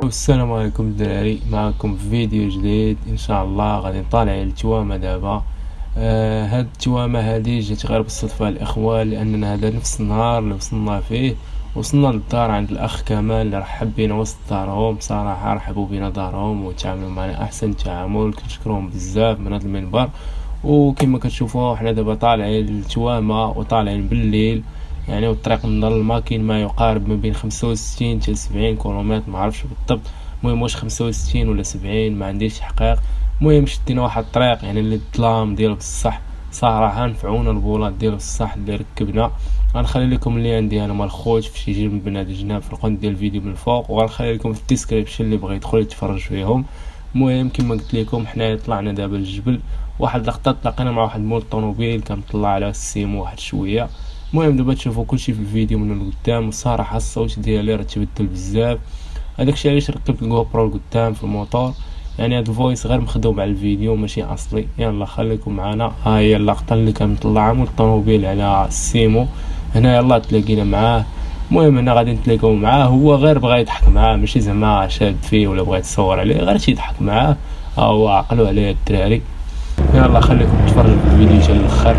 والسلام عليكم الدراري، معكم في فيديو جديد ان شاء الله. غادي نطالع التوامه دابا. هاد التوامه هادي جات غير بالصدفه الاخوان، لاننا هذا نفس النهار اللي وصلنا فيه وصلنا للدار عند الاخ كمال اللي رحب بينا وسط دارهم. صراحه رحبوا بينا دارهم وتعاملوا معنا احسن تعامل، كنشكرهم بزاف من هذا المنبر. وكما كتشوفوا حنا دابا طالعين التوامه وطالعين بالليل، يعني والطريق مظلمة، كاين ما يقارب ما بين 65 حتى 70 كيلومتر، معرفش بالضبط. المهم واش 65 ولا 70 ما عنديش تحقيق. المهم شدينا واحد الطريق يعني اللي الظلام ديالو بصح. صراحة نفعونا البولات ديالو بصح اللي ركبنا. غنخلي لكم اللي عندي انا مال الخوت في شي جيب من بنادم جناب في القنت ديال الفيديو من الفوق، وغنخلي لكم في الديسكريبشن اللي بغى يدخل يتفرج فيهم. المهم كما قلت لكم حنا طلعنا دابا للجبل. واحد اللقطة تلاقينا مع واحد مول الطوموبيل كان طلع على السيمو واحد شوية. المهم دابا تشوفوا كلشي في الفيديو من القدام، والصراحه الصوت ديالي راه تبدل بزاف. هذاكشي علاش ركبت الجو برو القدام في الموتور، يعني هاد الفويس غير مخدوم على الفيديو ماشي اصلي. يلا خليكم معنا. ها هي اللقطه اللي كان مطلعها من الطوموبيل على السيمو. هنا يلا تلاقينا معاه. المهم هنا غادي نتلاقاو معاه، هو غير بغا يضحك معاه، ماشي زعما شاد فيه ولا بغا يتصور عليه، غير شي يضحك معاه. ها هو عقلوا عليه الدراري. يلا خليكم تفرجوا في الفيديو حتى الاخر.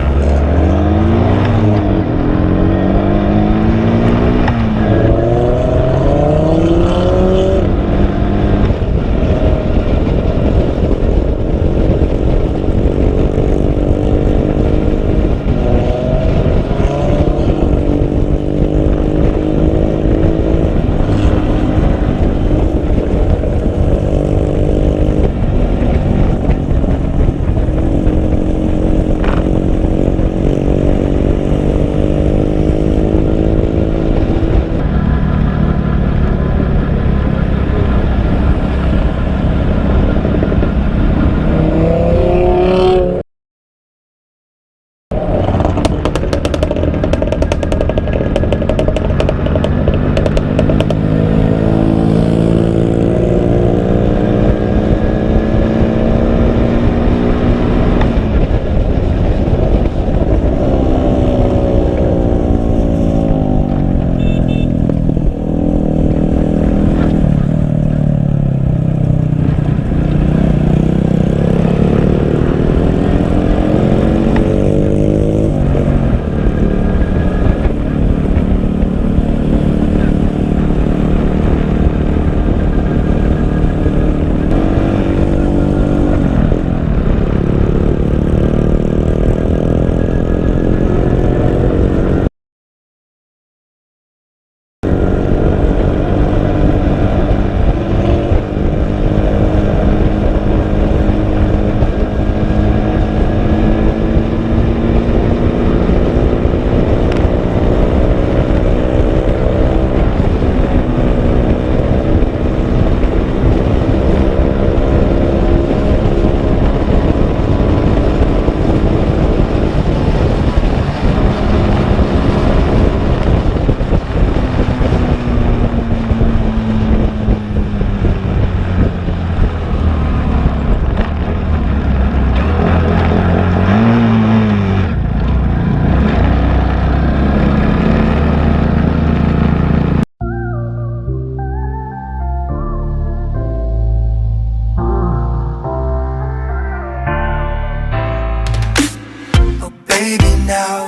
Baby, now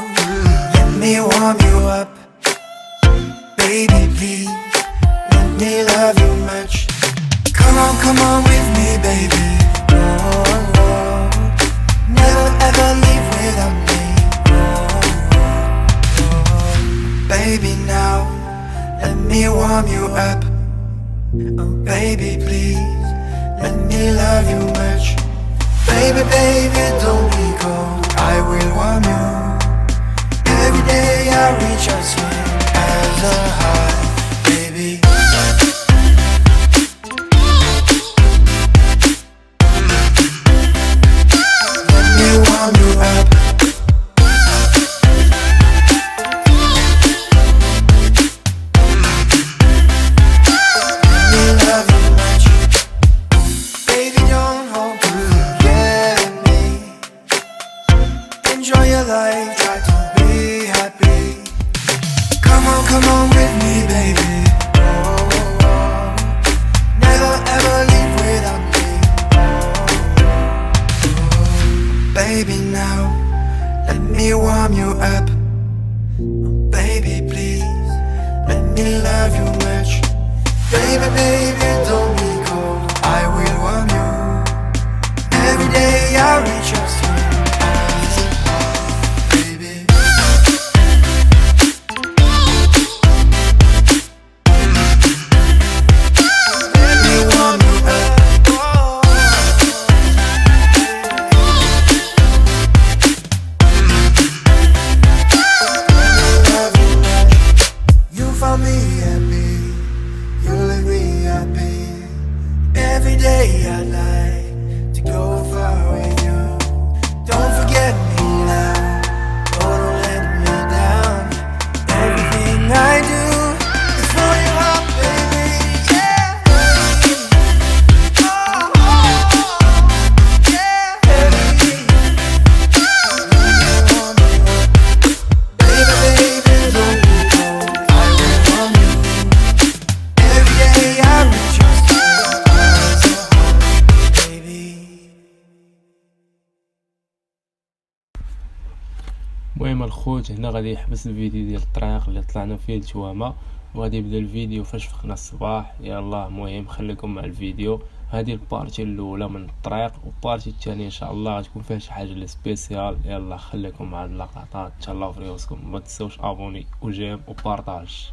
let me warm you up. Baby, please let me love you much. Come on with me, baby. Oh, oh. Never ever leave without me. Oh, oh. Baby, now let me warm you up. Oh, baby, please let me love you much. Baby, baby, don't be cold, I will warm you. Every day I reach out swing as a high, baby. Let me warm you up. Let me love you much. Baby, don't hold me. Enjoy your life, try to be happy. Come on with me, baby. Oh, oh. baby now, let me warm you up. Baby please, let me love you much. Baby, baby, don't be cold, I will warm you. Every day I reach out to you, baby. Let me warm you up. Love you much. You found me happy, you leave me happy. Every day I like to go far with you. Don't forget me now, oh, don't let me down. Everything I do is for your heart, baby. Yeah. Oh, yeah. Baby, baby, don't be cold, I will warm you. Every day I reach out to you, baby. المهم الخوت هنا غادي يحبس الفيديو ديال الطريق اللي طلعنا فيه لتوامة، وغادي يبدا الفيديو فاش فقنا الصباح. يلا المهم خليكم مع الفيديو. هذه البارتي الاولى من الطريق، والبارتي الثانيه ان شاء الله غتكون فيها شي حاجه لي سبيسيال. يلا خليكم مع اللقطات، تهلاو في ريوسكم، ما تنساوش ابوني وجيم وبارطاج.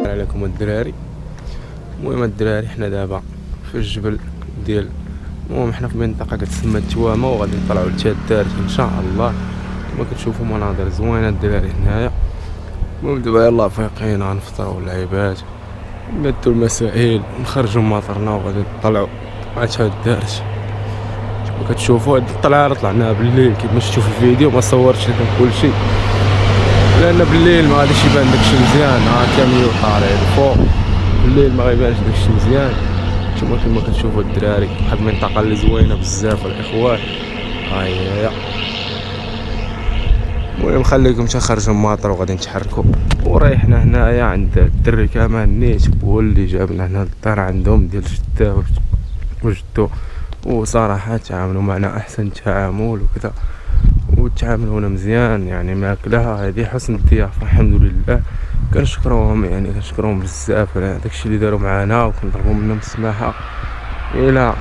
عليكم الدراري. المهم الدراري حنا دابا في الجبل ديال، المهم حنا في منطقه كتسمى توامة، وغادي نطلعوا لتادارت ان شاء الله. كما كتشوفوا مناظر زوينه الدراري هنايا. المهم دابا يلاه فايقين غنفطروا اللعيبات، ندو المسائل، نخرجوا مطرنا وغادي نطلعوا على تادارت. كما كتشوفوا هاد الطلعه طلعناها بالليل، كيما شفتوا في الفيديو ما صورتش لكم كلشي لان بالليل ما غاديش يبان داكشي مزيان. كاميو طالع الفوق بالليل ما غيبانش داكشي مزيان. نتوما كما كتشوفوا الدراري، واحد المنطقه اللي زوينه بزاف الاخوان. هيا المهم خليكم تخرجوا الماطر وغادي نتحركوا، وريحنا هنايا عند الدري كمان نيت، هو اللي جابنا هنا للدار عندهم ديال جداه وجدو، وصراحه تعاملوا معنا احسن تعامل وكذا، وتعاملونا مزيان يعني. ماكله هذه حسن الضيافه الحمد لله. كنشكروهم يعني، كنشكروهم بزاف على داكشي اللي داروا معنا، وكنطلبوا منهم السماحه الى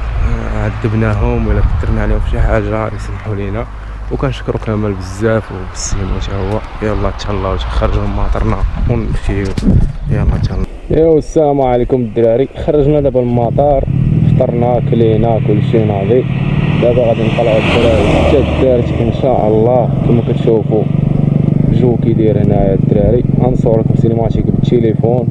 عذبناهم ولا كثرنا عليهم شي حاجه يسمحوا لينا. وكنشكرو كمال بزاف وبالسلامه حتى هو. يلا تهلاو تخرجوا ماطرنا ونمشيو. يلا تهلاو. يو السلام عليكم الدراري. خرجنا دابا المطار، فطرنا كلينا كلشي ناضي. دابا غادي نطلعوا الدراري حتى الدارت ان شاء الله. كما كتشوفوا الجو كي داير هنايا الدراري. غنصور لكم سينماتيك بالتليفون